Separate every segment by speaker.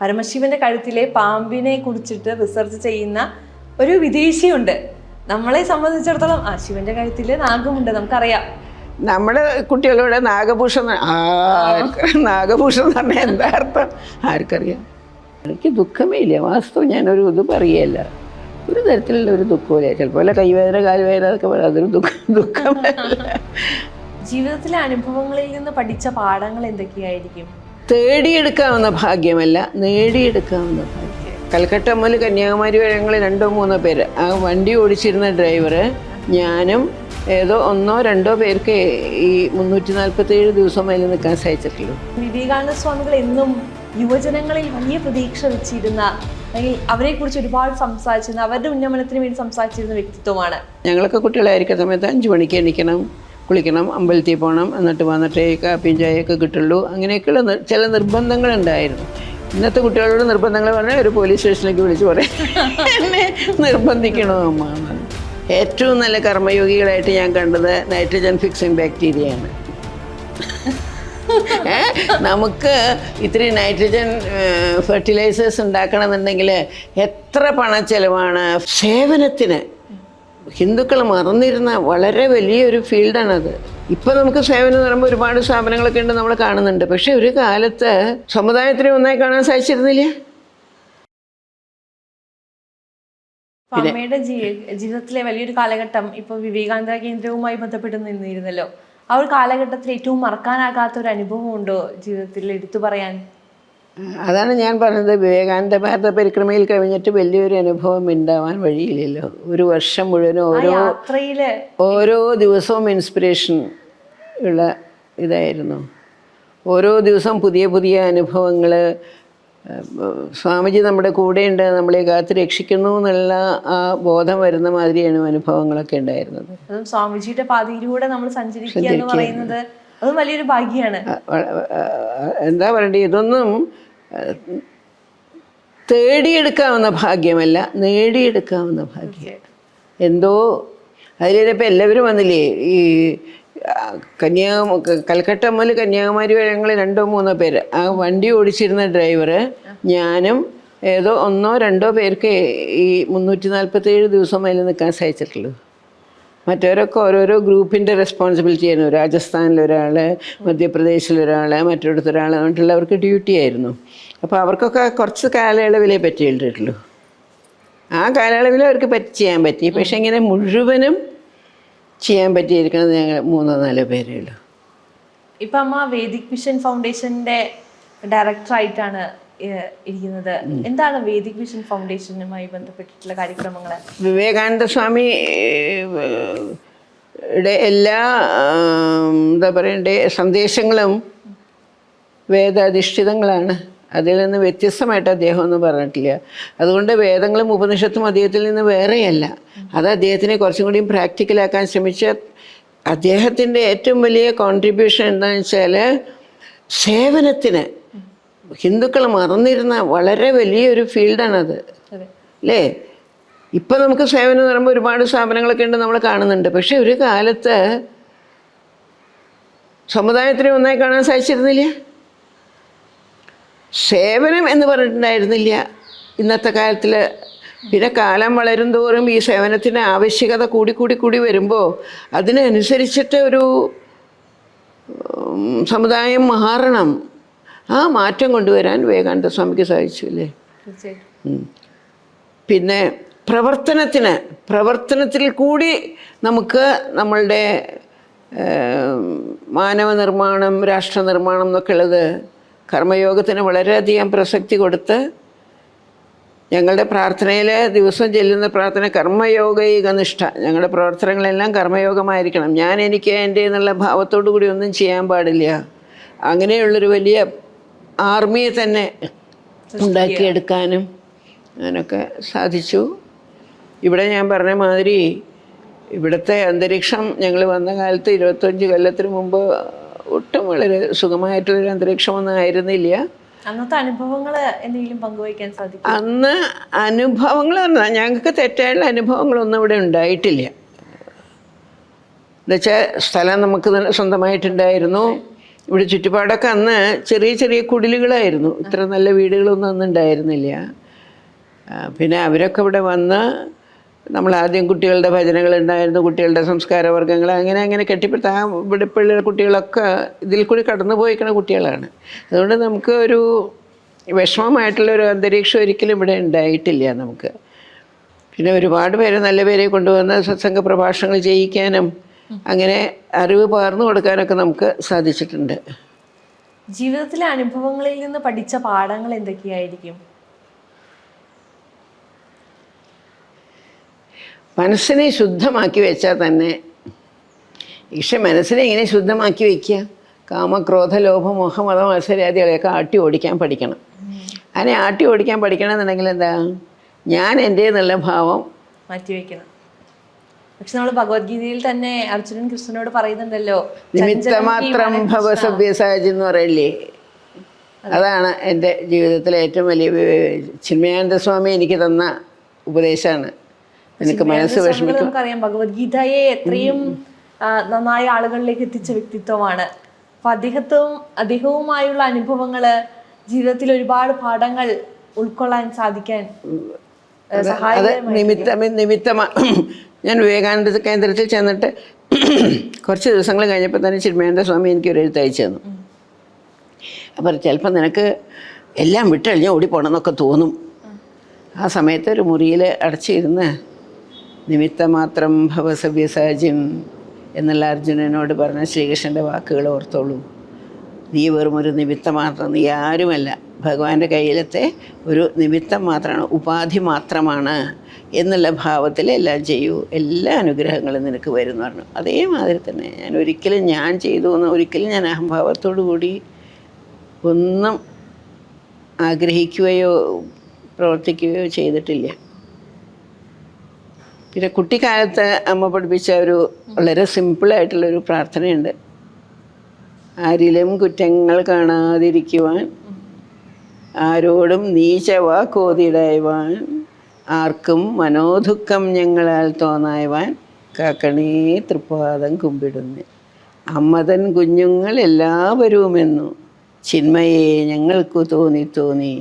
Speaker 1: പരമശിവന്റെ കഴുത്തിലെ പാമ്പിനെ കുറിച്ചിട്ട് റിസർച്ച് ചെയ്യുന്ന ഒരു വിദേശിയുണ്ട്. നമ്മളെ സംബന്ധിച്ചിടത്തോളം ശിവന്റെ കഴുത്തില് നാഗമുണ്ട്, നമുക്കറിയാം.
Speaker 2: നമ്മുടെ കുട്ടികളോട് നാഗഭൂഷണം നാഗഭൂഷണം എന്ന് പറഞ്ഞാൽ എന്താ അർത്ഥം ആർക്കറിയാം? എനിക്ക് ദുഃഖമേ ഇല്ല. വാസ്തവം ഞാനൊരു ഇത് പറയല്ല, ഒരു തരത്തിലുള്ള ഒരു ദുഃഖമില്ല. ചിലപ്പോൾ കൈവേദന കാലുവേദന അതൊക്കെ പറയാം, അതൊരു ദുഃഖമല്ല.
Speaker 1: ജീവിതത്തിലെ അനുഭവങ്ങളിൽ നിന്ന് പഠിച്ച പാഠങ്ങൾ എന്തൊക്കെയായിരിക്കും?
Speaker 2: തേടിയെടുക്കാവുന്ന ഭാഗ്യമല്ല, നേടിയെടുക്കാവുന്ന ഭാഗ്യം. കൽക്കട്ട മുതൽ കന്യാകുമാരി വരെ ഞങ്ങൾ 2-3 പേര്. ആ വണ്ടി ഓടിച്ചിരുന്ന ഡ്രൈവറ്, ഞാനും ഏതോ 1-2 പേർക്ക് ഈ 347 ദിവസം അതിൽ നിൽക്കാൻ സാധിച്ചിട്ടുള്ളൂ.
Speaker 1: വിവേകാനന്ദ സ്വാമികൾ എന്നും യുവജനങ്ങളിൽ വലിയ പ്രതീക്ഷ വെച്ചിരുന്ന, അല്ലെങ്കിൽ അവരെ കുറിച്ച് ഒരുപാട് സംസാരിച്ചിരുന്ന, അവരുടെ ഉന്നമനത്തിന് വേണ്ടി സംസാരിച്ചിരുന്ന വ്യക്തിത്വമാണ്.
Speaker 2: ഞങ്ങളൊക്കെ കുട്ടികളായിരിക്കുന്ന സമയത്ത് 5 മണിക്ക് എണീക്കണം, കുളിക്കണം, അമ്പലത്തിൽ പോകണം, എന്നിട്ട് വന്നിട്ടേ കാപ്പിയും ചായയൊക്കെ കിട്ടുള്ളൂ. അങ്ങനെയൊക്കെയുള്ള ചില നിർബന്ധങ്ങളുണ്ടായിരുന്നു. ഇന്നത്തെ കുട്ടികളോട് നിർബന്ധങ്ങൾ പറഞ്ഞാൽ ഒരു പോലീസ് സ്റ്റേഷനിലേക്ക് വിളിച്ച് പറയും എന്നെ നിർബന്ധിക്കണോ അമ്മ. ഏറ്റവും നല്ല കർമ്മയോഗികളായിട്ട് ഞാൻ കണ്ടത് നൈട്രജൻ ഫിക്സിംഗ് ബാക്ടീരിയയാണ്. നമുക്ക് ഇത്തിരി നൈട്രജൻ ഫെർട്ടിലൈസേഴ്സ് ഉണ്ടാക്കണമെന്നുണ്ടെങ്കിൽ എത്ര പണച്ചെലവാണ്. സേവനത്തിന് ഹിന്ദുക്കൾ മറന്നിരുന്ന വളരെ വലിയൊരു ഫീൽഡാണത്. ഇപ്പം നമുക്ക് സേവനം എന്ന് പറയുമ്പോൾ ഒരുപാട് സ്ഥാപനങ്ങളൊക്കെ ഉണ്ട്, നമ്മൾ കാണുന്നുണ്ട്. പക്ഷെ ഒരു കാലത്ത് സമുദായത്തിനെ ഒന്നായി കാണാൻ സാധിച്ചിരുന്നില്ല.
Speaker 1: അമ്മയുടെ ജീവിതത്തിലെ വലിയൊരു കാലഘട്ടം ഇപ്പൊ വിവേകാനന്ദ കേന്ദ്രവുമായി ബന്ധപ്പെട്ട് നിന്നിരുന്നല്ലോ. ആ ഒരു കാലഘട്ടത്തിൽ ഏറ്റവും മറക്കാനാകാത്ത ഒരു അനുഭവം ഉണ്ടോ ജീവിതത്തിൽ എടുത്തു പറയാൻ?
Speaker 2: അതാണ് ഞാൻ പറഞ്ഞത്, വിവേകാനന്ദ ഭാരത പരിക്രമയിൽ കഴിഞ്ഞിട്ട് വലിയൊരു അനുഭവം ഉണ്ടാവാൻ വഴിയില്ലല്ലോ. ഒരു വർഷം മുഴുവനും ഓരോ ദിവസവും ഇൻസ്പിറേഷൻ ഉള്ള ഇതായിരുന്നു. ഓരോ ദിവസവും പുതിയ പുതിയ അനുഭവങ്ങൾ. സ്വാമിജി നമ്മുടെ കൂടെയുണ്ട്, നമ്മളെ കാത്ത് രക്ഷിക്കുന്നു എന്നുള്ള ആ ബോധം വരുന്ന മാതിരിയാണ് അനുഭവങ്ങളൊക്കെ ഉണ്ടായിരുന്നത്.
Speaker 1: സ്വാമിജിയുടെ പാതയിലൂടെ നമ്മൾ സഞ്ചരിക്കുക എന്ന് പറയുന്നത് അത് വലിയൊരു ഭാഗ്യമാണ്.
Speaker 2: എന്താ പറയണ്ടേ, ഇതൊന്നും തേടിയെടുക്കാവുന്ന ഭാഗ്യമല്ല, നേടിയെടുക്കാവുന്ന ഭാഗ്യം. എന്തോ അതിലിപ്പോൾ എല്ലാവരും വന്നില്ലേ, ഈ കൽക്കട്ട മുതൽ കന്യാകുമാരി വരെ ഞങ്ങൾ 2-3 പേര്. ആ വണ്ടി ഓടിച്ചിരുന്ന ഡ്രൈവറ്, ഞാനും ഏതോ 1-2 പേർക്ക് ഈ 347 ദിവസം അതിൽ നിൽക്കാൻ സാധിച്ചിട്ടുള്ളൂ. മറ്റവരൊക്കെ ഓരോരോ ഗ്രൂപ്പിൻ്റെ റെസ്പോൺസിബിലിറ്റി ആയിരുന്നു. രാജസ്ഥാനിലൊരാൾ, മധ്യപ്രദേശിലൊരാൾ, മറ്റൊരിടത്തൊരാൾ എന്നിട്ടുള്ളവർക്ക് ഡ്യൂട്ടി ആയിരുന്നു. അപ്പോൾ അവർക്കൊക്കെ കുറച്ച് കാലയളവിലേ പറ്റിയിട്ടുള്ളൂ. ആ കാലയളവിൽ അവർക്ക് ചെയ്യാൻ പറ്റി. പക്ഷേ ഇങ്ങനെ മുഴുവനും ചെയ്യാൻ പറ്റിയിരിക്കുന്നത് ഞങ്ങൾ 3-4 പേരേ ഉള്ളൂ.
Speaker 1: ഇപ്പം അമ്മ വേദിക് മിഷൻ ഫൗണ്ടേഷൻ്റെ ഡയറക്ടറായിട്ടാണ് ഇരിക്കുന്നത്. എന്താണ് വേദിക് മിഷൻ ഫൗണ്ടേഷനുമായി ബന്ധപ്പെട്ടിട്ടുള്ള കാര്യക്രമങ്ങൾ? വിവേകാനന്ദ
Speaker 2: സ്വാമിയുടെ എല്ലാ എന്താ പറയണ്ടേ സന്ദേശങ്ങളും വേദാധിഷ്ഠിതങ്ങളാണ്. അതിൽ നിന്ന് വ്യത്യസ്തമായിട്ട് അദ്ദേഹം ഒന്നും പറഞ്ഞിട്ടില്ല. അതുകൊണ്ട് വേദങ്ങളും ഉപനിഷത്തും അദ്ദേഹത്തിൽ നിന്ന് വേറെയല്ല. അത് അദ്ദേഹത്തിനെ കുറച്ചും കൂടിയും പ്രാക്ടിക്കലാക്കാൻ ശ്രമിച്ച അദ്ദേഹത്തിൻ്റെ ഏറ്റവും വലിയ കോൺട്രിബ്യൂഷൻ എന്താണെന്ന് വെച്ചാൽ സേവനത്തിന്. ഹിന്ദുക്കൾ മറന്നിരുന്ന വളരെ വലിയൊരു ഫീൽഡാണത്, അല്ലേ? ഇപ്പം നമുക്ക് സേവനം എന്ന് പറയുമ്പോൾ ഒരുപാട് സ്ഥാപനങ്ങളൊക്കെ ഉണ്ട്, നമ്മൾ കാണുന്നുണ്ട്. പക്ഷെ ഒരു കാലത്ത് സമുദായത്തിനെ ഒന്നായി കാണാൻ സാധിച്ചിരുന്നില്ല. സേവനം എന്ന് പറഞ്ഞിട്ടുണ്ടായിരുന്നില്ല ഇന്നത്തെ കാലത്തിൽ. പിന്നെ കാലം വളരും തോറും ഈ സേവനത്തിൻ്റെ ആവശ്യകത കൂടി വരുമ്പോൾ അതിനനുസരിച്ചിട്ട് ഒരു സമുദായം മാറണം. ആ മാറ്റം കൊണ്ടുവരാൻ വിവേകാനന്ദ സ്വാമിക്ക് സാധിച്ചു, അല്ലേ? പിന്നെ പ്രവർത്തനത്തിൽ കൂടി നമുക്ക് നമ്മളുടെ മാനവ നിർമ്മാണം, രാഷ്ട്ര നിർമ്മാണം എന്നൊക്കെ ഉള്ളത് കർമ്മയോഗത്തിന് വളരെയധികം പ്രസക്തി കൊടുത്ത് ഞങ്ങളുടെ പ്രാർത്ഥനയിൽ ദിവസം ചെല്ലുന്ന പ്രാർത്ഥന കർമ്മയോഗൈക നിഷ്ഠ. ഞങ്ങളുടെ പ്രവർത്തനങ്ങളെല്ലാം കർമ്മയോഗമായിരിക്കണം. എനിക്ക് എൻ്റെ എന്നുള്ള ഭാവത്തോടു കൂടി ഒന്നും ചെയ്യാൻ പാടില്ല. അങ്ങനെയുള്ളൊരു വലിയ ആർമിയെ തന്നെ ഉണ്ടാക്കിയെടുക്കാനും അതിനൊക്കെ സാധിച്ചു. ഇവിടെ ഞാൻ പറഞ്ഞ മാതിരി ഇവിടുത്തെ അന്തരീക്ഷം ഞങ്ങൾ വന്ന കാലത്ത് 25 കൊല്ലത്തിന് മുമ്പ് ഒട്ടും വളരെ സുഖമായിട്ടുള്ളൊരു അന്തരീക്ഷമൊന്നും ആയിരുന്നില്ല.
Speaker 1: അന്നത്തെ അനുഭവങ്ങൾ എന്തെങ്കിലും പങ്കുവയ്ക്കാൻ സാധിക്കും?
Speaker 2: അന്ന് അനുഭവങ്ങൾ പറഞ്ഞാൽ ഞങ്ങൾക്ക് തെറ്റായുള്ള അനുഭവങ്ങളൊന്നും ഇവിടെ ഉണ്ടായിട്ടില്ല. എന്നുവെച്ചാൽ സ്ഥലം നമുക്ക് സ്വന്തമായിട്ടുണ്ടായിരുന്നു. ഇവിടെ ചുറ്റുപാടൊക്കെ അന്ന് ചെറിയ ചെറിയ കുടിലുകളായിരുന്നു, ഇത്ര നല്ല വീടുകളൊന്നും അന്ന് ഉണ്ടായിരുന്നില്ല. പിന്നെ അവരൊക്കെ ഇവിടെ വന്ന് നമ്മളാദ്യം കുട്ടികളുടെ ഭജനകളുണ്ടായിരുന്നു, കുട്ടികളുടെ സംസ്കാരവർഗ്ഗങ്ങൾ, അങ്ങനെ അങ്ങനെ കെട്ടിപ്പടുത്ത ഇവിടെ പിള്ളേർ കുട്ടികളൊക്കെ ഇതിൽ കൂടി കടന്നു പോയിക്കുന്ന കുട്ടികളാണ്. അതുകൊണ്ട് നമുക്ക് ഒരു വിഷമമായിട്ടുള്ളൊരു അന്തരീക്ഷം ഒരിക്കലും ഇവിടെ ഉണ്ടായിട്ടില്ല നമുക്ക്. പിന്നെ ഒരുപാട് പേര് നല്ല പേരെ കൊണ്ടുവന്ന് സത്സംഗ പ്രഭാഷണങ്ങൾ ചെയ്യിക്കാനും അങ്ങനെ അറിവ് പകർന്നു കൊടുക്കാനൊക്കെ നമുക്ക് സാധിച്ചിട്ടുണ്ട്.
Speaker 1: ജീവിതത്തിലെ അനുഭവങ്ങളിൽ നിന്ന് പഠിച്ച പാഠങ്ങൾ എന്തൊക്കെയായിരിക്കും?
Speaker 2: മനസ്സിനെ ശുദ്ധമാക്കി വെച്ചാൽ തന്നെ, പക്ഷെ മനസ്സിനെ എങ്ങനെ ശുദ്ധമാക്കി വയ്ക്കുക? കാമക്രോധ ലോഭ മോഹ മത മത്സരാദികളെയൊക്കെ ആട്ടി ഓടിക്കാൻ പഠിക്കണം. അങ്ങനെ ആട്ടി ഓടിക്കാൻ പഠിക്കണമെന്നുണ്ടെങ്കിൽ എന്താ, ഞാൻ എൻ്റെ എന്നുള്ള ഭാവം
Speaker 1: മാറ്റിവെക്കണം. പക്ഷെ നമ്മൾ ഭഗവത്ഗീതയിൽ തന്നെ അർജുനൻ കൃഷ്ണനോട് പറയുന്നുണ്ടല്ലോ,
Speaker 2: നിമിത്തമാത്രം ഭവസഭ്യസാജി എന്ന് പറയില്ലേ, അതാണ് എൻ്റെ ജീവിതത്തിലെ ഏറ്റവും വലിയ ചിന്മയാനന്ദ സ്വാമി എനിക്ക് തന്ന ഉപദേശമാണ്. എനിക്ക് മനസ്സ് വിഷമിക്കും.
Speaker 1: നമുക്കറിയാം ഭഗവത്ഗീതയെ എത്രയും നന്നായി ആളുകളിലേക്ക് എത്തിച്ച വ്യക്തിത്വമാണ്. അപ്പൊ അദ്ദേഹവുമായുള്ള അനുഭവങ്ങള് ജീവിതത്തിൽ ഒരുപാട് പാഠങ്ങൾ ഉൾക്കൊള്ളാൻ സാധിക്കാൻ ഞാൻ
Speaker 2: വിവേകാനന്ദ കേന്ദ്രത്തിൽ ചെന്നിട്ട് കുറച്ച് ദിവസങ്ങൾ കഴിഞ്ഞപ്പോൾ തന്നെ ചിന്മയാനന്ദ സ്വാമി എനിക്കൊരു എഴുത്ത് അയച്ചു തന്നു. അപ്പം ചിലപ്പോൾ നിനക്ക് എല്ലാം വിട്ടഴിഞ്ഞാൽ ഓടിപ്പോണം എന്നൊക്കെ തോന്നും. ആ സമയത്ത് ഒരു മുറിയിൽ അടച്ചിരുന്ന് നിമിത്തമാത്രം ഭവസഭ്യസാജ്യം എന്നുള്ള അർജുനനോട് പറഞ്ഞ ശ്രീകൃഷ്ണൻ്റെ വാക്കുകൾ ഓർത്തോളൂ. നീ വെറും ഒരു നിമിത്തം മാത്രം, നീ ആരുമല്ല, ഭഗവാന്റെ കയ്യിലത്തെ ഒരു നിമിത്തം മാത്രമാണ്, ഉപാധി മാത്രമാണ് എന്നുള്ള ഭാവത്തിൽ എല്ലാം ചെയ്യൂ, എല്ലാ അനുഗ്രഹങ്ങളും നിനക്ക് വരും പറഞ്ഞു. അതേമാതിരി തന്നെ ഞാൻ ചെയ്തു എന്ന് ഒരിക്കലും ഞാൻ അഹംഭാവത്തോടു കൂടി ഒന്നും ആഗ്രഹിക്കുകയോ പ്രവർത്തിക്കുകയോ ചെയ്തിട്ടില്ല. പിന്നെ കുട്ടിക്കാലത്ത് അമ്മ പഠിപ്പിച്ച ഒരു വളരെ സിമ്പിളായിട്ടുള്ളൊരു പ്രാർത്ഥനയുണ്ട്. ആരിലും കുറ്റങ്ങൾ കാണാതിരിക്കുവാൻ, ആരോടും നീച വാക്കോതിടായ്വാൻ, ആർക്കും മനോദുഃഖം ഞങ്ങളാൽ തോന്നായ്വാൻ, കാക്കണേ തൃപ്പാദം കുമ്പിടുന്നു. അമ്മതൻ കുഞ്ഞുങ്ങൾ എല്ലാവരുമെന്നു ചിന്മയെ ഞങ്ങൾക്കു തോന്നി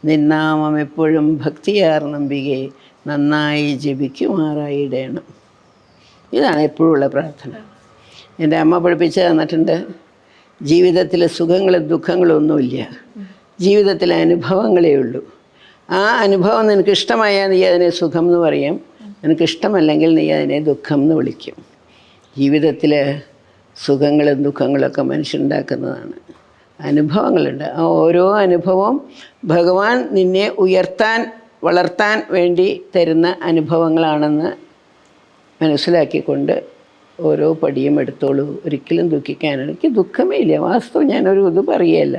Speaker 2: നിന്നാമം എപ്പോഴും ഭക്തിയാർന്നമ്പികെ നന്നായി ജപിക്കുമാറായിടേണം. ഇതാണ് എപ്പോഴുള്ള പ്രാർത്ഥന. എൻ്റെ അമ്മ പഠിപ്പിച്ച് തന്നിട്ടുണ്ട്. ജീവിതത്തിൽ സുഖങ്ങളും ദുഃഖങ്ങളും ഒന്നുമില്ല, ജീവിതത്തിലെ അനുഭവങ്ങളേ ഉള്ളൂ. ആ അനുഭവം നിനക്ക് ഇഷ്ടമായാൽ നീ അതിനെ സുഖം എന്ന് പറയും, നിനക്ക് ഇഷ്ടമല്ലെങ്കിൽ നീ അതിനെ ദുഃഖം എന്ന് വിളിക്കും. ജീവിതത്തിൽ സുഖങ്ങളും ദുഃഖങ്ങളൊക്കെ മനുഷ്യനുണ്ടാക്കുന്നതാണ്, അനുഭവങ്ങളുണ്ട്. ആ ഓരോ അനുഭവവും ഭഗവാൻ നിന്നെ ഉയർത്താൻ വളർത്താൻ വേണ്ടി തരുന്ന അനുഭവങ്ങളാണെന്ന് മനസ്സിലാക്കിക്കൊണ്ട് ഓരോ പടിയും എടുത്തോളൂ. ഒരിക്കലും ദുഃഖിക്കാനാണ്, എനിക്ക് ദുഃഖമേ ഇല്ല. വാസ്തവം ഞാനൊരു ഇത് പറയുകയല്ല,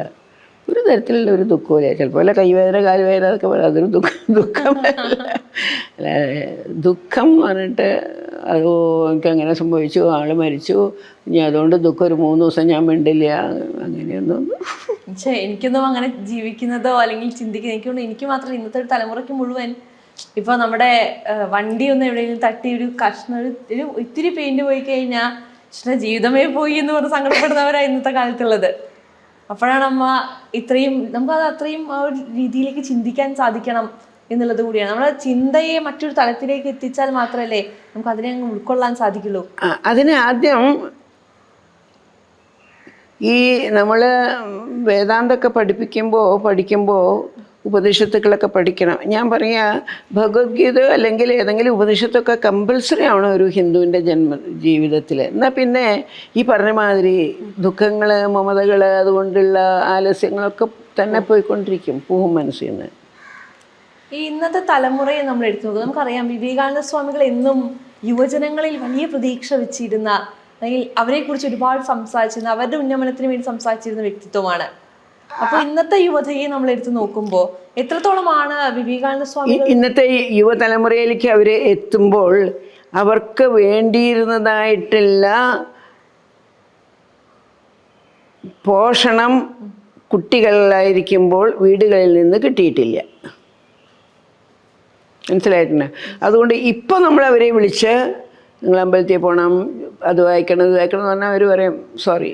Speaker 2: ഒരു തരത്തിലുള്ള ഒരു ദുഃഖമില്ല. ചിലപ്പോൾ കൈവേദന കാലുവേദന അതൊക്കെ പറയാം, അതൊരു ദുഃഖമല്ല. ദുഃഖം എന്ന് പറഞ്ഞിട്ട് അതോ എനിക്കങ്ങനെ സംഭവിച്ചു, ആൾ മരിച്ചു, ഇനി അതുകൊണ്ട് ദുഃഖം ഒരു 3 ദിവസം ഞാൻ മിണ്ടില്ല, അങ്ങനെയൊന്നും.
Speaker 1: പക്ഷേ എനിക്കൊന്നും അങ്ങനെ ജീവിക്കുന്നതോ അല്ലെങ്കിൽ ചിന്തിക്കുന്ന എനിക്ക് മാത്രം ഇന്നത്തെ ഒരു തലമുറയ്ക്ക് മുഴുവൻ ഇപ്പൊ നമ്മുടെ വണ്ടി ഒന്ന് എവിടെയെങ്കിലും തട്ടി ഒരു കഷ്ണം ഒരു ഇത്തിരി പെയിന്റ് പോയി കഴിഞ്ഞാൽ ജീവിതമേ പോയി എന്ന് പറഞ്ഞ് സങ്കടപ്പെടുന്നവരാണ് ഇന്നത്തെ കാലത്തുള്ളത്. അപ്പോഴാണ് അമ്മ ഇത്രയും നമുക്കത് അത്രയും ആ ഒരു രീതിയിലേക്ക് ചിന്തിക്കാൻ സാധിക്കണം എന്നുള്ളത് കൂടിയാണ്. നമ്മുടെ ചിന്തയെ മറ്റൊരു തലത്തിലേക്ക് എത്തിച്ചാൽ മാത്രമല്ലേ നമുക്ക് അതിനെ അങ്ങ് ഉൾക്കൊള്ളാൻ സാധിക്കുള്ളൂ.
Speaker 2: അതിന് ആദ്യം ഈ നമ്മൾ വേദാന്തമൊക്കെ പഠിക്കുമ്പോൾ ഉപനിഷത്തുക്കളൊക്കെ പഠിക്കണം. ഞാൻ പറയാ ഭഗവത്ഗീത അല്ലെങ്കിൽ ഏതെങ്കിലും ഉപനിഷത്തൊക്കെ കമ്പൽസറി ആണ് ഒരു ഹിന്ദുവിൻ്റെ ജീവിതത്തിൽ. എന്നാൽ പിന്നെ ഈ പറഞ്ഞ മാതിരി ദുഃഖങ്ങൾ മമതകൾ അതുകൊണ്ടുള്ള ആലസ്യങ്ങളൊക്കെ തന്നെ പോവും മനസ്സിൽ നിന്ന്.
Speaker 1: ഈ ഇന്നത്തെ തലമുറയെ നമ്മൾ എടുത്തു നോക്കുക, നമുക്കറിയാം വിവേകാനന്ദ സ്വാമികൾ എന്നും യുവജനങ്ങളിൽ വലിയ പ്രതീക്ഷ വെച്ചിരുന്ന അല്ലെങ്കിൽ അവരെക്കുറിച്ച് ഒരുപാട് സംസാരിച്ചിരുന്ന, അവരുടെ ഉന്നമനത്തിന് വേണ്ടി സംസാരിച്ചിരുന്ന വ്യക്തിത്വമാണ്. അപ്പൊ ഇന്നത്തെ യുവതയെ നമ്മൾ എടുത്തു നോക്കുമ്പോൾ എത്രത്തോളമാണ് വിവേകാനന്ദ സ്വാമി
Speaker 2: ഇന്നത്തെ യുവതലമുറയിലേക്ക് അവർ എത്തുമ്പോൾ അവർക്ക് വേണ്ടിയിരുന്നതായിട്ടുള്ള പോഷണം കുട്ടികളിലായിരിക്കുമ്പോൾ വീടുകളിൽ നിന്ന് കിട്ടിയിട്ടില്ല. മനസ്സിലായിട്ടുണ്ട്. അതുകൊണ്ട് ഇപ്പോൾ നമ്മളവരെ വിളിച്ച് നിങ്ങൾ അമ്പലത്തിൽ പോകണം, അത് വായിക്കണം എന്ന് പറഞ്ഞാൽ അവർ പറയും സോറി.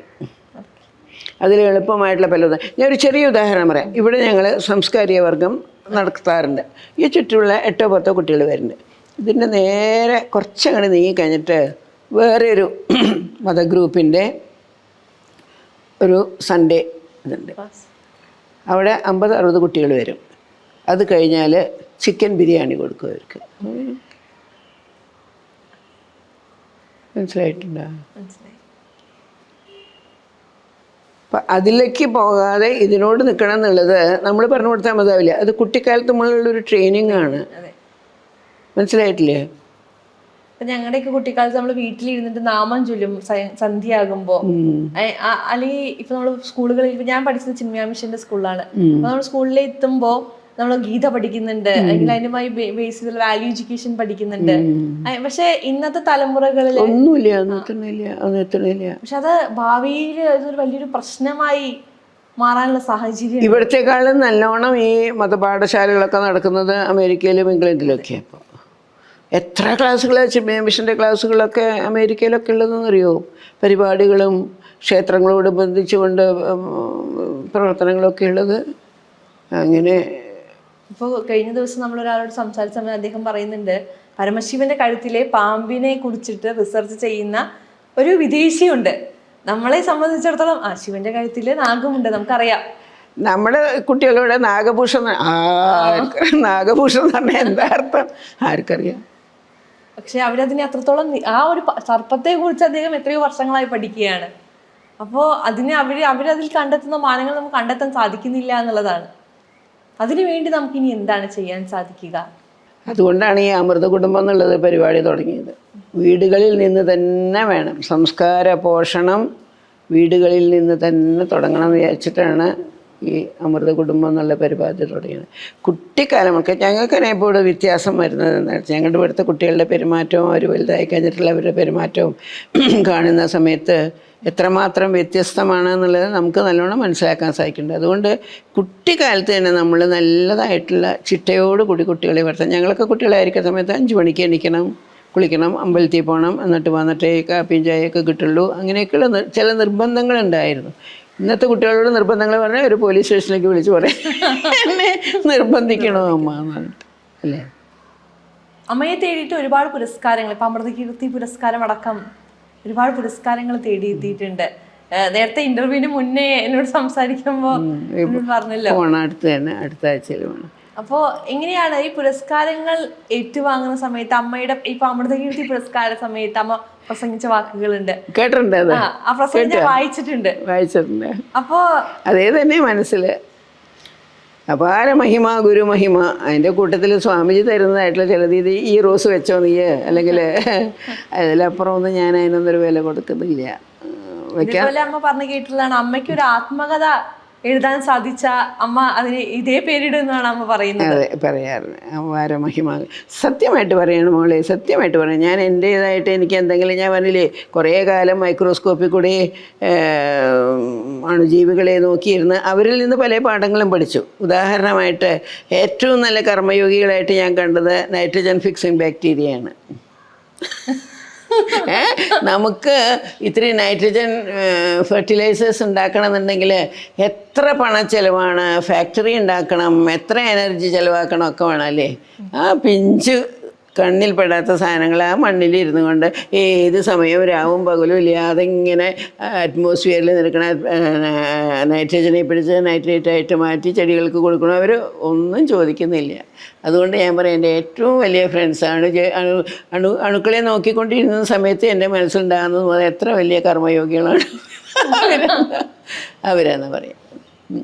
Speaker 2: അതിൽ എളുപ്പമായിട്ടുള്ള പലതും. ഞാനൊരു ചെറിയ ഉദാഹരണം പറയാം. ഇവിടെ ഞങ്ങൾ സംസ്കാരിക വർഗം നടത്താറുണ്ട്. ഈ ചുറ്റുമുള്ള 8-10 കുട്ടികൾ വരുന്നുണ്ട്. ഇതിൻ്റെ നേരെ കുറച്ചങ്ങോട്ട് നീങ്ങിക്കഴിഞ്ഞിട്ട് വേറെ ഒരു മതഗ്രൂപ്പിൻ്റെ ഒരു സൺഡേ ഇതുണ്ട്. അവിടെ 50-60 കുട്ടികൾ വരും. അത് കഴിഞ്ഞാൽ ചിക്കൻ ബിരിയാണി കൊടുക്കും അവർക്ക്. മനസ്സിലായിട്ടുണ്ടോ? അപ്പം അതിലേക്ക് പോകാതെ ഇതിനോട് നിൽക്കണം എന്നുള്ളത് നമ്മൾ പറഞ്ഞു കൊടുത്താൽ മതിയാവില്ല. അത് കുട്ടിക്കാലത്ത് നമ്മളുള്ളൊരു ട്രെയിനിങ് ആണ്. മനസ്സിലായിട്ടില്ലേ?
Speaker 1: ഞങ്ങളുടെയൊക്കെ കുട്ടിക്കാലത്ത് നമ്മൾ വീട്ടിലിരുന്നിട്ട് നാമം ചൊല്ലും സന്ധ്യയാകുമ്പോ. അല്ലെങ്കിൽ ഇപ്പൊ നമ്മള് സ്കൂളുകളിൽ, ഞാൻ പഠിച്ചത് ചിന്മയ മിഷന്റെ സ്കൂളിലാണ്. അപ്പൊ നമ്മൾ സ്കൂളിൽ എത്തുമ്പോ നമ്മൾ ഗീത പഠിക്കുന്നുണ്ട്, അല്ലെങ്കിൽ അതിനുമായി ബേസ് ചെയ്തുള്ള വാല്യൂ എഡ്യൂക്കേഷൻ പഠിക്കുന്നുണ്ട്. പക്ഷെ ഇന്നത്തെ തലമുറകളിൽ
Speaker 2: ഒന്നുമില്ല.
Speaker 1: പക്ഷെ അത് ഭാവിയിൽ അതൊരു വലിയൊരു പ്രശ്നമായി മാറാനുള്ള സാഹചര്യം.
Speaker 2: ഇവിടത്തെക്കാളും നല്ലോണം ഈ മതപാഠശാലകളൊക്കെ നടക്കുന്നത് അമേരിക്കയിലും ഇംഗ്ലണ്ടിലൊക്കെ. അപ്പോൾ എത്ര ക്ലാസ്സുകളാണ് ചിന്മയ മിഷൻ്റെ ക്ലാസ്സുകളൊക്കെ അമേരിക്കയിലൊക്കെ ഉള്ളതെന്ന് അറിയോ? പരിപാടികളും ക്ഷേത്രങ്ങളോട് ബന്ധിച്ചുകൊണ്ട് പ്രവർത്തനങ്ങളൊക്കെ ഉള്ളത്. അങ്ങനെ
Speaker 1: ഇപ്പോൾ കഴിഞ്ഞ ദിവസം നമ്മൾ ഒരാളോട് സംസാരിച്ച സമയം അദ്ദേഹം പറയുന്നുണ്ട്, പരമശിവന്റെ കഴുത്തിലെ പാമ്പിനെ കുറിച്ചിട്ട് റിസർച്ച് ചെയ്യുന്ന ഒരു വിദേശിയുണ്ട്. നമ്മളെ സംബന്ധിച്ചിടത്തോളം ശിവന്റെ കഴുത്തില് നാഗമുണ്ട്, നമുക്കറിയാം.
Speaker 2: നമ്മുടെ കുട്ടികളോട് നാഗഭൂഷണം എന്ന് പറഞ്ഞാൽ എന്താ അർത്ഥം ആർക്കറിയാം?
Speaker 1: പക്ഷെ അവരതിനെ അത്രത്തോളം ആ ഒരു സർപ്പത്തെ കുറിച്ച് അദ്ദേഹം എത്രയോ വർഷങ്ങളായി പഠിക്കുകയാണ്. അപ്പോൾ അവരതിൽ കണ്ടെത്തുന്ന മാനങ്ങൾ നമുക്ക് കണ്ടെത്താൻ സാധിക്കുന്നില്ല എന്നുള്ളതാണ്. അതിനുവേണ്ടി നമുക്കിനി എന്താണ് ചെയ്യാൻ സാധിക്കുക?
Speaker 2: അതുകൊണ്ടാണ് ഈ അമൃത കുടുംബം എന്നുള്ളത് പരിപാടി തുടങ്ങിയത്. വീടുകളിൽ നിന്ന് തന്നെ വേണം സംസ്കാര പോഷണം, വീടുകളിൽ നിന്ന് തന്നെ തുടങ്ങണം എന്ന് വിചാരിച്ചിട്ടാണ് ഈ അമൃത കുടുംബം എന്നുള്ള പരിപാടി തുടങ്ങിയത്. കുട്ടിക്കാലമൊക്കെ ഞങ്ങൾക്ക് തന്നെ ഇപ്പോൾ ഇവിടെ വ്യത്യാസം വരുന്നത് എന്താ വെച്ചാൽ, ഞങ്ങളുടെ ഇവിടുത്തെ കുട്ടികളുടെ പെരുമാറ്റവും അവർ വലുതായി കഴിഞ്ഞിട്ടുള്ള അവരുടെ പെരുമാറ്റവും കാണുന്ന സമയത്ത് എത്രമാത്രം വ്യത്യസ്തമാണ് എന്നുള്ളത് നമുക്ക് നല്ലോണം മനസ്സിലാക്കാൻ സാധിക്കുന്നുണ്ട്. അതുകൊണ്ട് കുട്ടിക്കാലത്ത് തന്നെ നമ്മൾ നല്ലതായിട്ടുള്ള ചിട്ടയോട് കൂടി കുട്ടികളെ വളർത്താം. ഞങ്ങളൊക്കെ കുട്ടികളായിരിക്കുന്ന സമയത്ത് 5 മണിക്ക് എണീക്കണം, കുളിക്കണം, അമ്പലത്തിൽ പോകണം, എന്നിട്ട് വന്നിട്ടേ കാപ്പിയും ചായയൊക്കെ കിട്ടുള്ളൂ. അങ്ങനെയൊക്കെയുള്ള ചില നിർബന്ധങ്ങളുണ്ടായിരുന്നു. ഇന്നത്തെ കുട്ടികളോട് നിർബന്ധങ്ങൾ പറഞ്ഞാൽ ഒരു പോലീസ് സ്റ്റേഷനിലേക്ക് വിളിച്ച് പറയും എന്നെ നിർബന്ധിക്കണോ അമ്മ എന്ന് പറഞ്ഞിട്ട്, അല്ലേ?
Speaker 1: അമ്മയെ തേടിയിട്ട് ഒരുപാട് പുരസ്കാരങ്ങൾ, ഇപ്പം അമൃതകീർത്തി പുരസ്കാരം അടക്കം ഒരുപാട് പുരസ്കാരങ്ങൾ തേടിയെത്തിയിട്ടുണ്ട്. നേരത്തെ ഇന്റർവ്യൂവിന് മുന്നേ എന്നോട് സംസാരിക്കുമ്പോൾ പറഞ്ഞല്ലോ,
Speaker 2: അടുത്ത ആഴ്ചയിൽ വേണം.
Speaker 1: അപ്പോ എങ്ങനെയാണ് ഈ പുരസ്കാരങ്ങൾ ഏറ്റുവാങ്ങുന്ന സമയത്ത് അമ്മയുടെ ഇപ്പൊ അമൃതകീർത്തി പുരസ്കാര സമയത്ത് അമ്മ പ്രസംഗിച്ച വാക്കുകളുണ്ട്,
Speaker 2: കേട്ടിട്ടുണ്ട്?
Speaker 1: ആ പ്രസംഗം ഞാൻ വായിച്ചിട്ടുണ്ട്. അപ്പോ
Speaker 2: അതേ തന്നെ മനസ്സിൽ അപാര മഹിമ ഗുരുമഹിമ. അതിൻ്റെ കൂട്ടത്തിൽ സ്വാമിജി തരുന്നതായിട്ടുള്ള ചിലത്, ഇത് ഈ റോസ് വെച്ചോ നീ, അല്ലെങ്കിൽ അതിലപ്പുറം ഒന്നും ഞാൻ അതിനൊന്നൊരു വില കൊടുക്കുന്നില്ല.
Speaker 1: അമ്മ പറഞ്ഞു കേട്ടിട്ടുള്ളതാണ്, അമ്മയ്ക്ക് ഒരു ആത്മകഥ എഴുതാൻ സാധിച്ച അമ്മ അതിന് ഇതേ പേരിടുന്നതാണ് അമ്മ പറയുന്നത്.
Speaker 2: അതെ, പറയാറുണ്ട്. അപാര മഹിമ. സത്യമായിട്ട് പറയണം മോളെ, സത്യമായിട്ട് പറയാം. ഞാൻ എൻ്റേതായിട്ട് എനിക്ക് എന്തെങ്കിലും, ഞാൻ പറഞ്ഞില്ലേ കുറേ കാലം മൈക്രോസ്കോപ്പിൽ കൂടി അണുജീവികളെ നോക്കിയിരുന്ന് അവരിൽ നിന്ന് പല പാഠങ്ങളും പഠിച്ചു. ഉദാഹരണമായിട്ട് ഏറ്റവും നല്ല കർമ്മയോഗികളായിട്ട് ഞാൻ കണ്ടത് നൈട്രജൻ ഫിക്സിങ് ബാക്ടീരിയയാണ്. നമുക്ക് ഇത്തിരി നൈട്രജൻ ഫെർട്ടിലൈസേഴ്സ് ഉണ്ടാക്കണമെന്നുണ്ടെങ്കിൽ എത്ര പണച്ചെലവാണ്, ഫാക്ടറി ഉണ്ടാക്കണം, എത്ര എനർജി ചിലവാക്കണം ഒക്കെ വേണം, അല്ലേ? ആ പിഞ്ച് കണ്ണിൽ പെടാത്ത സാധനങ്ങൾ ആ മണ്ണിലിരുന്നു കൊണ്ട് ഏത് സമയവും രാവും പകലും ഇല്ലാതെ ഇങ്ങനെ അറ്റ്മോസ്ഫിയറിൽ നിൽക്കണ നൈട്രജനെ പിടിച്ച് നൈട്രേറ്റായിട്ട് മാറ്റി ചെടികൾക്ക് കൊടുക്കണം. അവർ ഒന്നും ചോദിക്കുന്നില്ല. അതുകൊണ്ട് ഞാൻ പറയാം, എൻ്റെ ഏറ്റവും വലിയ ഫ്രണ്ട്സാണ് അണുക്കളെ നോക്കിക്കൊണ്ടിരുന്ന സമയത്ത് എൻ്റെ മനസ്സിലുണ്ടാകുന്നത് എത്ര വലിയ കർമ്മയോഗികളാണ് അവരെന്ന് പറയാം.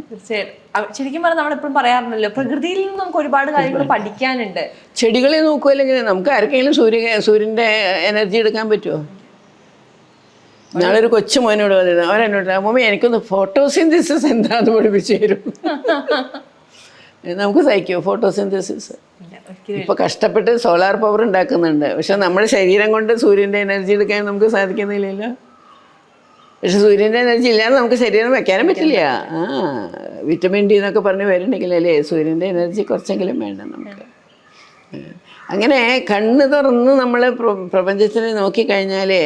Speaker 1: തീർച്ചയായും. ശരിക്കും പറഞ്ഞാൽ നമ്മളെപ്പോഴും പറയാറുണ്ടല്ലോ, പ്രകൃതിയിൽ നിന്ന് നമുക്ക് ഒരുപാട് കാര്യങ്ങൾ പഠിക്കാനുണ്ട്.
Speaker 2: ചെടികളെ നോക്കുമല്ലെങ്കിൽ നമുക്ക് ആർക്കെങ്കിലും സൂര്യൻ്റെ എനർജി എടുക്കാൻ പറ്റുമോ? നാളൊരു കൊച്ചു മോനോട് വന്നിരുന്നു, അവരെന്നോട് മമ്മി എനിക്കൊന്ന് ഫോട്ടോസിന്തസിസ് എന്താണെന്ന് പഠിപ്പിച്ചു തരും. നമുക്ക് സഹിക്കുമോ ഫോട്ടോസിന്തസിസ്? ഇപ്പോൾ കഷ്ടപ്പെട്ട് സോളാർ പവർ ഉണ്ടാക്കുന്നുണ്ട്, പക്ഷെ നമ്മുടെ ശരീരം കൊണ്ട് സൂര്യൻ്റെ എനർജി എടുക്കാൻ നമുക്ക് സാധിക്കുന്നില്ലല്ലോ. പക്ഷെ സൂര്യൻ്റെ എനർജി ഇല്ലാതെ നമുക്ക് ശരീരം വെക്കാനും പറ്റില്ല. വിറ്റമിൻ ഡി എന്നൊക്കെ പറഞ്ഞ് വരുന്നുണ്ടെങ്കിലല്ലേ സൂര്യൻ്റെ എനർജി കുറച്ചെങ്കിലും വേണം നമുക്ക്. അങ്ങനെ കണ്ണ് തുറന്ന് നമ്മൾ പ്രപഞ്ചത്തിനെ നോക്കിക്കഴിഞ്ഞാലേ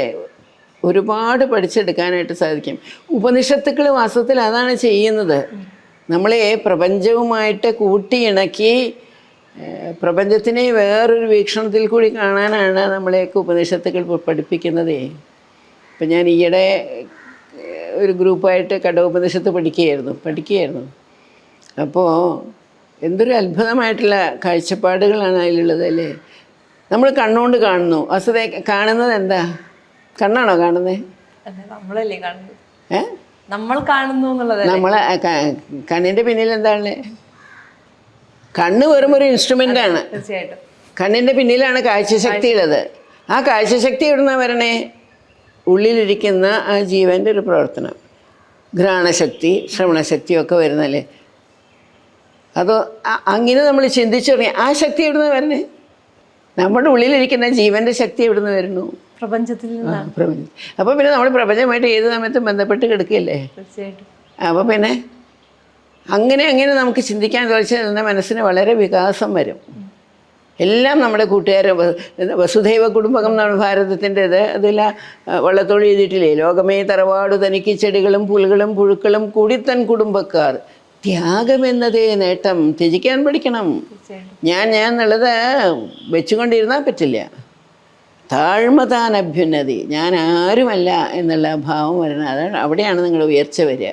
Speaker 2: ഒരുപാട് പഠിച്ചെടുക്കാനായിട്ട് സാധിക്കും. ഉപനിഷത്തുക്കൾ വാസ്തവത്തിൽ അതാണ് ചെയ്യുന്നത്. നമ്മളെ പ്രപഞ്ചവുമായിട്ട് കൂട്ടിയിണക്കി പ്രപഞ്ചത്തിനെ വേറൊരു വീക്ഷണത്തിൽ കൂടി കാണാനാണ് നമ്മളെയൊക്കെ ഉപനിഷത്തുക്കൾ പഠിപ്പിക്കുന്നത്. ഇപ്പം ഞാൻ ഈയിടെ ഒരു ഗ്രൂപ്പായിട്ട് കഠോപനിഷത്ത് പഠിക്കുകയായിരുന്നു. അപ്പോൾ എന്തൊരു അത്ഭുതമായിട്ടുള്ള കാഴ്ചപ്പാടുകളാണ് അതിലുള്ളത് അല്ലേ. നമ്മൾ കണ്ണുകൊണ്ട് കാണുന്നു. വസ്തുത കാണുന്നത് എന്താ? കണ്ണാണോ കാണുന്നത്?
Speaker 1: നമ്മളല്ലേ കാണുന്നത്. നമ്മൾ കാണുന്നു എന്നുള്ളത്
Speaker 2: നമ്മളെ കണ്ണിൻ്റെ പിന്നിൽ എന്താണ്? കണ്ണ് വെറും ഒരു ഇൻസ്ട്രുമെൻ്റാണ്.
Speaker 1: തീർച്ചയായിട്ടും
Speaker 2: കണ്ണിൻ്റെ പിന്നിലാണ് കാഴ്ചശക്തി ഉള്ളത്. ആ കാഴ്ചശക്തി എവിടുന്നാ വരണേ? ഉള്ളിലിരിക്കുന്ന ആ ജീവൻ്റെ ഒരു പ്രവർത്തനം. ഘ്രാണശക്തി, ശ്രവണശക്തി ഒക്കെ വരുന്നല്ലേ. അതോ അങ്ങനെ നമ്മൾ ചിന്തിച്ചു തുടങ്ങി. ആ ശക്തി എവിടുന്ന് വരണേ? നമ്മുടെ ഉള്ളിലിരിക്കുന്ന ജീവൻ്റെ ശക്തി എവിടുന്ന് വരുന്നു?
Speaker 1: പ്രപഞ്ചത്തിൽ നിന്നാണ്.
Speaker 2: പ്രപഞ്ചം. അപ്പോൾ പിന്നെ നമ്മൾ പ്രപഞ്ചമായിട്ട് ഏത് സമയത്തും ബന്ധപ്പെട്ട് കിടക്കുകയല്ലേ.
Speaker 1: തീർച്ചയായിട്ടും.
Speaker 2: അപ്പോൾ പിന്നെ അങ്ങനെ നമുക്ക് ചിന്തിക്കാൻ ചോദിച്ചാൽ എൻ്റെ മനസ്സിന് വളരെ വികാസം വരും. എല്ലാം നമ്മുടെ കൂട്ടുകാരും വസുധൈവ കുടുംബകം എന്നാണ് ഭാരതത്തിൻ്റെത്. അതിൽ വള്ളത്തോൾ എഴുതിയിട്ടില്ലേ, ലോകമേ തറവാടു തനിക്ക് ചെടികളും പുലുകളും പുഴുക്കളും കൂടിത്തൻ കുടുംബക്കാർ, ത്യാഗമെന്നതേ നേട്ടം, ത്യജിക്കാൻ പഠിക്കണം. ഞാൻ എന്നുള്ളത് വെച്ചുകൊണ്ടിരുന്നാൽ പറ്റില്ല. താഴ്മ താൻ അഭ്യുന്നതി, ഞാൻ ആരുമല്ല എന്നുള്ള ഭാവം വരണം. അതാണ്, അവിടെയാണ് നിങ്ങളുടെ ഉയർച്ച വരിക.